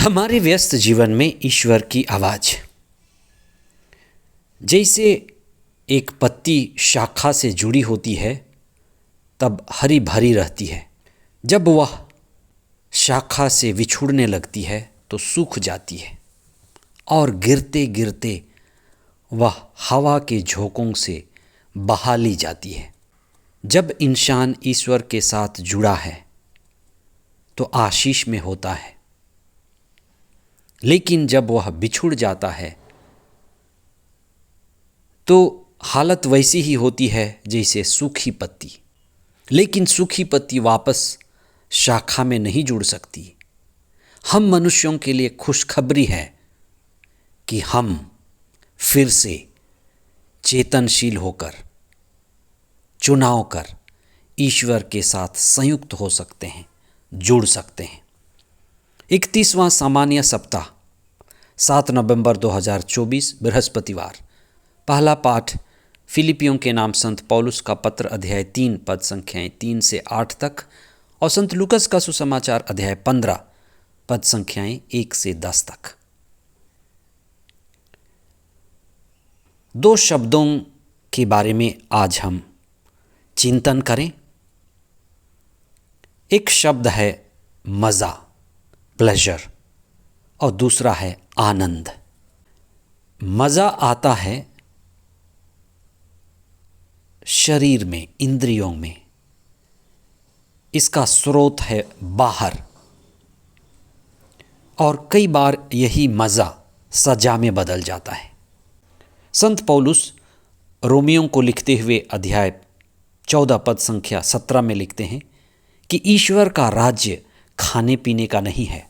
हमारे व्यस्त जीवन में ईश्वर की आवाज़ जैसे एक पत्ती शाखा से जुड़ी होती है तब हरी भरी रहती है। जब वह शाखा से विछुड़ने लगती है तो सूख जाती है और गिरते गिरते वह हवा के झोंकों से बहा ली जाती है। जब इंसान ईश्वर के साथ जुड़ा है तो आशीष में होता है, लेकिन जब वह बिछुड़ जाता है तो हालत वैसी ही होती है जैसे सूखी पत्ती। लेकिन सूखी पत्ती वापस शाखा में नहीं जुड़ सकती। हम मनुष्यों के लिए खुशखबरी है कि हम फिर से चेतनशील होकर चुनाव कर ईश्वर के साथ संयुक्त हो सकते हैं, जुड़ सकते हैं। 31वां सामान्य सप्ताह 7 नवंबर 2024 बृहस्पतिवार। पहला पाठ फिलिपियों के नाम संत पौलुस का पत्र अध्याय 3 पद संख्याएं 3 से 8 तक और संत लूकस का सुसमाचार अध्याय 15 पद संख्याएं 1 से 10 तक। दो शब्दों के बारे में आज हम चिंतन करें। एक शब्द है मज़ा, प्लेजर, और दूसरा है आनंद। मज़ा आता है शरीर में, इंद्रियों में। इसका स्रोत है बाहर और कई बार यही मज़ा सजा में बदल जाता है। संत पौलुस रोमियों को लिखते हुए अध्याय 14 पद संख्या 17 में लिखते हैं कि ईश्वर का राज्य खाने पीने का नहीं है,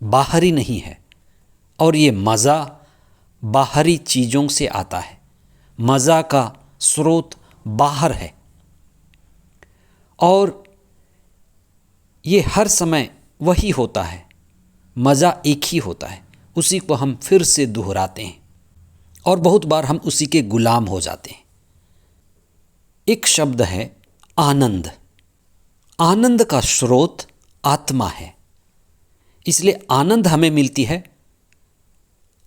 बाहरी नहीं है, और ये मज़ा बाहरी चीज़ों से आता है। मज़ा का स्रोत बाहर है और ये हर समय वही होता है। मज़ा एक ही होता है, उसी को हम फिर से दोहराते हैं और बहुत बार हम उसी के गुलाम हो जाते हैं। एक शब्द है आनंद। आनंद का स्रोत आत्मा है, इसलिए आनंद हमें मिलती है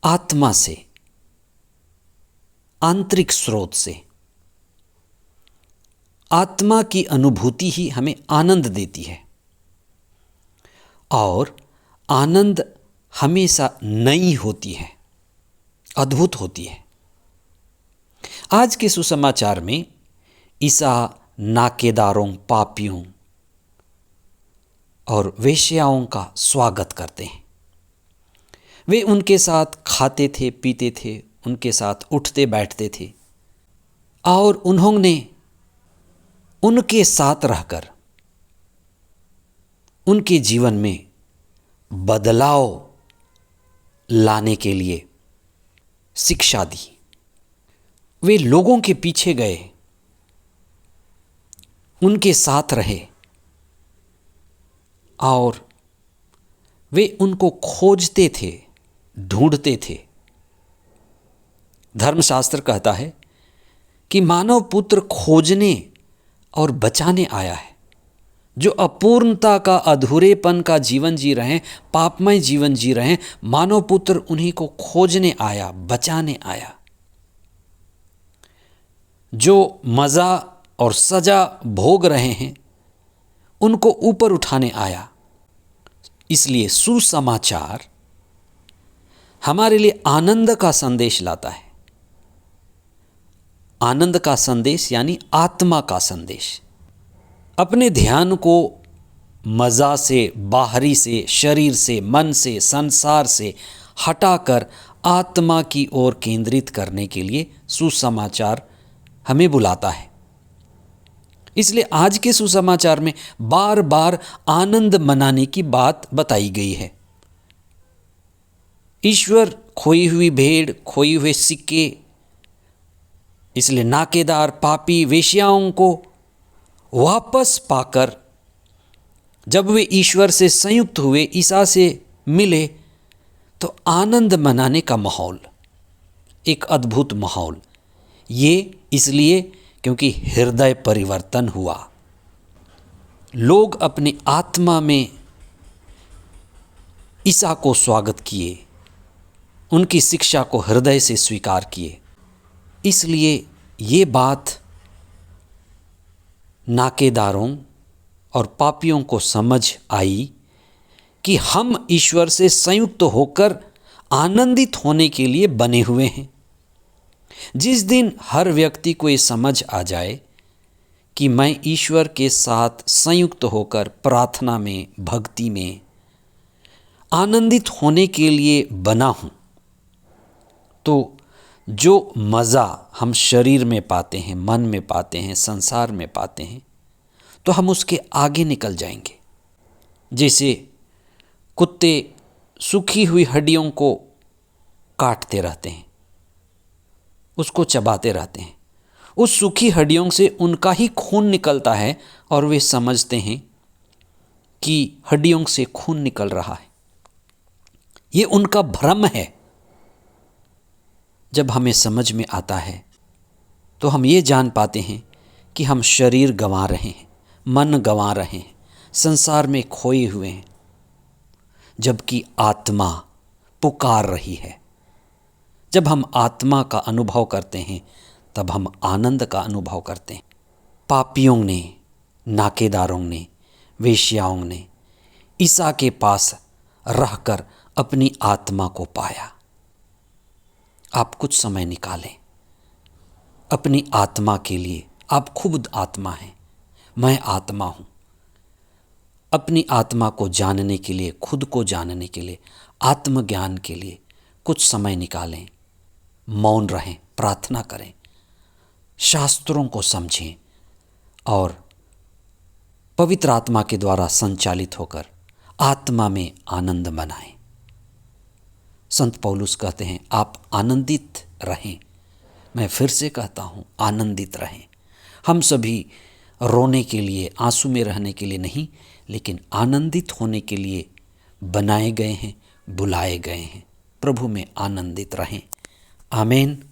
आत्मा से, आंतरिक स्रोत से। आत्मा की अनुभूति ही हमें आनंद देती है और आनंद हमेशा नई होती है, अद्भुत होती है। आज के सुसमाचार में ईसा नाकेदारों, पापियों और वेश्याओं का स्वागत करते हैं। वे उनके साथ खाते थे, पीते थे, उनके साथ उठते बैठते थे और उन्होंने उनके साथ रहकर उनके जीवन में बदलाव लाने के लिए शिक्षा दी। वे लोगों के पीछे गए, उनके साथ रहे और वे उनको खोजते थे, ढूंढते थे। धर्मशास्त्र कहता है कि मानव पुत्र खोजने और बचाने आया है। जो अपूर्णता का, अधूरेपन का जीवन जी रहे हैं, पापमय जीवन जी रहे हैं, मानव पुत्र उन्हीं को खोजने आया, बचाने आया। जो मज़ा और सजा भोग रहे हैं उनको ऊपर उठाने आया। इसलिए सुसमाचार हमारे लिए आनंद का संदेश लाता है। आनंद का संदेश यानी आत्मा का संदेश। अपने ध्यान को मज़ा से, बाहरी से, शरीर से, मन से, संसार से हटाकर आत्मा की ओर केंद्रित करने के लिए सुसमाचार हमें बुलाता है। इसलिए आज के सुसमाचार में बार बार आनंद मनाने की बात बताई गई है। ईश्वर खोई हुई भेड़, खोई हुए सिक्के, इसलिए नाकेदार, पापी, वेश्याओं को वापस पाकर जब वे ईश्वर से संयुक्त हुए, ईसा से मिले, तो आनंद मनाने का माहौल, एक अद्भुत माहौल। ये इसलिए क्योंकि हृदय परिवर्तन हुआ। लोग अपनी आत्मा में ईसा को स्वागत किए, उनकी शिक्षा को हृदय से स्वीकार किए। इसलिए ये बात नाकेदारों और पापियों को समझ आई कि हम ईश्वर से संयुक्त होकर आनंदित होने के लिए बने हुए हैं। जिस दिन हर व्यक्ति को ये समझ आ जाए कि मैं ईश्वर के साथ संयुक्त होकर प्रार्थना में, भक्ति में आनंदित होने के लिए बना हूँ, तो जो मज़ा हम शरीर में पाते हैं, मन में पाते हैं, संसार में पाते हैं, तो हम उसके आगे निकल जाएंगे। जैसे कुत्ते सूखी हुई हड्डियों को काटते रहते हैं, उसको चबाते रहते हैं, उस सूखी हड्डियों से उनका ही खून निकलता है और वे समझते हैं कि हड्डियों से खून निकल रहा है। ये उनका भ्रम है। जब हमें समझ में आता है तो हम ये जान पाते हैं कि हम शरीर गंवा रहे हैं, मन गंवा रहे हैं, संसार में खोए हुए हैं, जबकि आत्मा पुकार रही है। जब हम आत्मा का अनुभव करते हैं तब हम आनंद का अनुभव करते हैं। पापियों ने, नाकेदारों ने, वेश्याओं ने ईसा के पास रहकर अपनी आत्मा को पाया। आप कुछ समय निकालें अपनी आत्मा के लिए। आप खुद आत्मा हैं, मैं आत्मा हूँ। अपनी आत्मा को जानने के लिए, खुद को जानने के लिए, आत्मज्ञान के लिए कुछ समय निकालें, मौन रहें, प्रार्थना करें, शास्त्रों को समझें और पवित्र आत्मा के द्वारा संचालित होकर आत्मा में आनंद मनाएं। संत पौलुस कहते हैं आप आनंदित रहें। मैं फिर से कहता हूँ आनंदित रहें। हम सभी रोने के लिए, आंसू में रहने के लिए नहीं, लेकिन आनंदित होने के लिए बनाए गए हैं, बुलाए गए हैं। प्रभु में आनंदित रहें। आमीन।